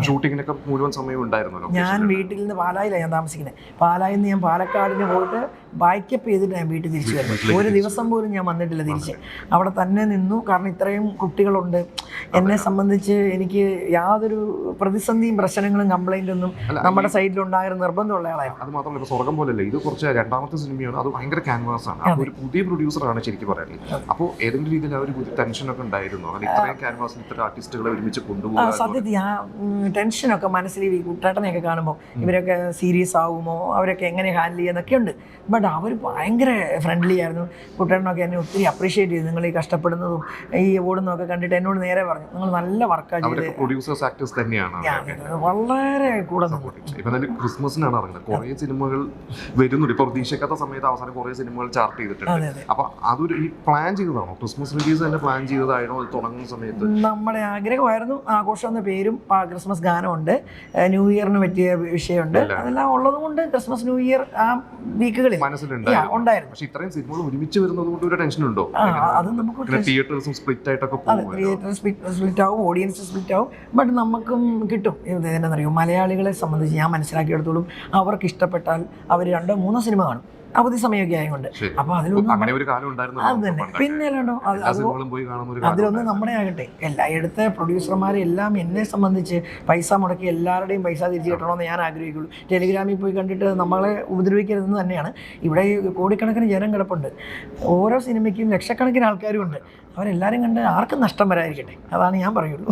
ഷൂട്ടിങ്ങിനൊക്കെ മുഴുവൻ സമയം ഉണ്ടായിരുന്നല്ലോ. ഞാൻ വീട്ടിൽ നിന്ന് പാലായിലാണ് ഞാൻ താമസിക്കുന്നത്. പാലായിൽ നിന്ന് ഞാൻ പാലക്കാടിന് പോയിട്ട് ബാക്കപ്പ് ചെയ്തിട്ട് ഞാൻ വീട്ടിൽ തിരിച്ചു വരുന്നത്. ഒരു ദിവസം പോലും ഞാൻ വന്നിട്ടില്ല തിരിച്ച്. അവിടെ തന്നെ നിന്നു. കാരണം ഇത്രയും കുട്ടികളുണ്ട്. എന്നെ സംബന്ധിച്ച് എനിക്ക് യാതൊരു പ്രതിസന്ധിയും പ്രശ്നങ്ങളും കംപ്ലൈൻ്റ് ഒന്നും നമ്മുടെ സൈഡിലുണ്ടായിരുന്ന നിർബന്ധമുള്ള ആളായിരുന്നു. അത് മാത്രമല്ല, ഇപ്പോൾ സ്വർഗം പോലല്ലേ, ഇത് കുറച്ച് രണ്ടാമത്തെ സിനിമയാണ്. അത് ഭയങ്കര ക്യാൻവാസ് ആണ്. അപ്പോൾ ഒരു പുതിയ പ്രൊഡ്യൂസറാണ് ശരിക്കും പറയുന്നത്. അപ്പോൾ ഏതെങ്കിലും രീതിയിൽ ആ ഒരു പുതിയ ടെൻഷനൊക്കെ ഉണ്ടായിരുന്നു? അങ്ങനെ ഇത്രയും ക്യാൻവാസിന് ഇത്ര ആർട്ടിസ്റ്റുകളെ ഒരുമിച്ച് കൊണ്ടുപോകുക. സത്യത്തിൽ ആ ടെൻഷനൊക്കെ മനസ്സിൽ ഈ കുട്ടേട്ടനെയൊക്കെ കാണുമ്പോൾ ഇവരൊക്കെ സീരിയസ് ആകുമോ, അവരൊക്കെ എങ്ങനെ ഹാൻഡിൽ ചെയ്യുന്നൊക്കെ ഉണ്ട്. ബട്ട് അവർ ഭയങ്കര ഫ്രണ്ട്ലി ആയിരുന്നു. കുട്ടേട്ടനൊക്കെ എന്നെ ഒത്തിരി അപ്രീഷിയേറ്റ് ചെയ്തു. നിങ്ങൾ ഈ കഷ്ടപ്പെടുന്നതും ഈ ഓടുന്നതൊക്കെ കണ്ടിട്ട് എന്നോട് നേരെ പറഞ്ഞു, നിങ്ങൾ നല്ല വർക്കാണ് ചെയ്തത്. പ്രൊഡ്യൂസേഴ്സ് ആക്ടേഴ്സ് തന്നെയാണ് വളരെ കൂടെ ഇപ്പൊ തന്നെ ക്രിസ്മസിനാണ് ഇറങ്ങുന്നത്. കുറേ സിനിമകൾ വരുന്നുണ്ട്. ഇപ്പൊ പ്രതീക്ഷിക്കാത്ത സമയത്ത് അവസാനം കുറേ സിനിമകൾ ചാർട്ട് ചെയ്തിട്ടുണ്ട്. അപ്പൊ അതൊരു ഈ പ്ലാൻ ചെയ്തതാണോ? ക്രിസ്മസ് റിലീസ് തന്നെ പ്ലാൻ ചെയ്തതാണോ അത് തുടങ്ങുന്ന സമയത്ത്? നമ്മുടെ ആഗ്രഹമായിരുന്നു. ആഘോഷം എന്ന പേരും ക്രിസ്മസ് ഗാനമുണ്ട്, ന്യൂ ഇയറിന് പറ്റിയ വിഷയമുണ്ട്. അതെല്ലാം ഉള്ളത് കൊണ്ട് ക്രിസ്മസ് ന്യൂ ഇയർ ആ വീക്കുകളിൽ മനസ്സിലുണ്ടായിരുന്നു. പക്ഷേ ഇത്രയും സിനിമകൾ ഒരുമിച്ച് വരുന്നത് കൊണ്ട് ഒരു ടെൻഷൻ ഉണ്ടോ? അത് നമുക്ക് തിയേറ്റേഴ്സും സ്പ്ലിറ്റ് ആയിട്ടൊക്കെ തിയേറ്റർ സ്പ്ലിറ്റ് ആവും, ഓഡിയൻസ് സ്പ്ലിറ്റ് ആവും. ബട്ട് നമുക്കും കിട്ടും. എന്താണെന്നറിയോ, മലയാളികളെ സംബന്ധിച്ച് ഞാൻ മനസ്സിലാക്കിയെടുത്തോളും അവർക്ക് ഇഷ്ടപ്പെട്ടാൽ അവർ 2-3 സിനിമ കാണും. അവധി സമയമൊക്കെ ആയതുകൊണ്ട്. അപ്പൊ അതിലൊന്നും അത് തന്നെ. പിന്നെ അല്ലാണ്ടോ അതിലൊന്നും നമ്മുടെ ആകട്ടെ, എല്ലായിടത്തെ പ്രൊഡ്യൂസർമാരെ എല്ലാം എന്നെ സംബന്ധിച്ച് പൈസ മുടക്കി എല്ലാവരുടെയും പൈസ തിരിച്ചു കിട്ടണമെന്ന് ഞാൻ ആഗ്രഹിക്കുള്ളൂ. ടെലിഗ്രാമിൽ പോയി കണ്ടിട്ട് നമ്മളെ ഉപദ്രവിക്കരുതെന്ന് തന്നെയാണ്. ഇവിടെ കോടിക്കണക്കിന് ജനം കിടപ്പുണ്ട്. ഓരോ സിനിമയ്ക്കും ലക്ഷക്കണക്കിന് ആൾക്കാരും ഉണ്ട്. അവരെല്ലാവരും കണ്ട് ആർക്കും നഷ്ടം വരാതിരിക്കട്ടെ, അതാണ് ഞാൻ പറയുള്ളൂ.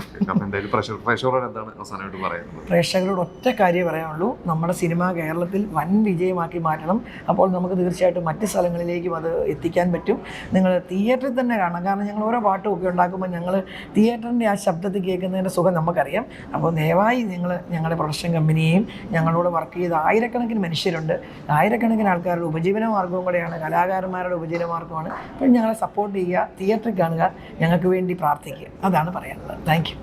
പ്രേക്ഷകരോട് ഒറ്റ കാര്യം പറയാനുള്ളൂ, നമ്മുടെ സിനിമ കേരളത്തിൽ വൻ വിജയമാക്കി മാറ്റണം. അപ്പോൾ നമുക്ക് തീർച്ചയായിട്ടും മറ്റ് സ്ഥലങ്ങളിലേക്കും അത് എത്തിക്കാൻ പറ്റും. നിങ്ങൾ തിയേറ്ററിൽ തന്നെ കാണണം. കാരണം ഞങ്ങൾ ഓരോ പാട്ടും ഒക്കെ ഉണ്ടാക്കുമ്പോൾ ഞങ്ങൾ തിയേറ്ററിൻ്റെ ആ ശബ്ദത്തിൽ കേൾക്കുന്നതിൻ്റെ സുഖം നമുക്കറിയാം. അപ്പോൾ ദയവായി നിങ്ങൾ ഞങ്ങളുടെ പ്രൊഡക്ഷൻ കമ്പനിയെയും ഞങ്ങളോട് വർക്ക് ചെയ്ത ആയിരക്കണക്കിന് മനുഷ്യരുണ്ട്. ആയിരക്കണക്കിന് ആൾക്കാരുടെ ഉപജീവനമാർഗവും കൂടെയാണ്, കലാകാരന്മാരുടെ ഉപജീവനമാർഗമാണ്. അപ്പോൾ ഞങ്ങളെ സപ്പോർട്ട് ചെയ്യുക, തിയേറ്ററിൽ കാണുക, ഞങ്ങൾക്ക് വേണ്ടി പ്രാർത്ഥിക്കുക. അതാണ് പറയാനുള്ളത്. Thank you.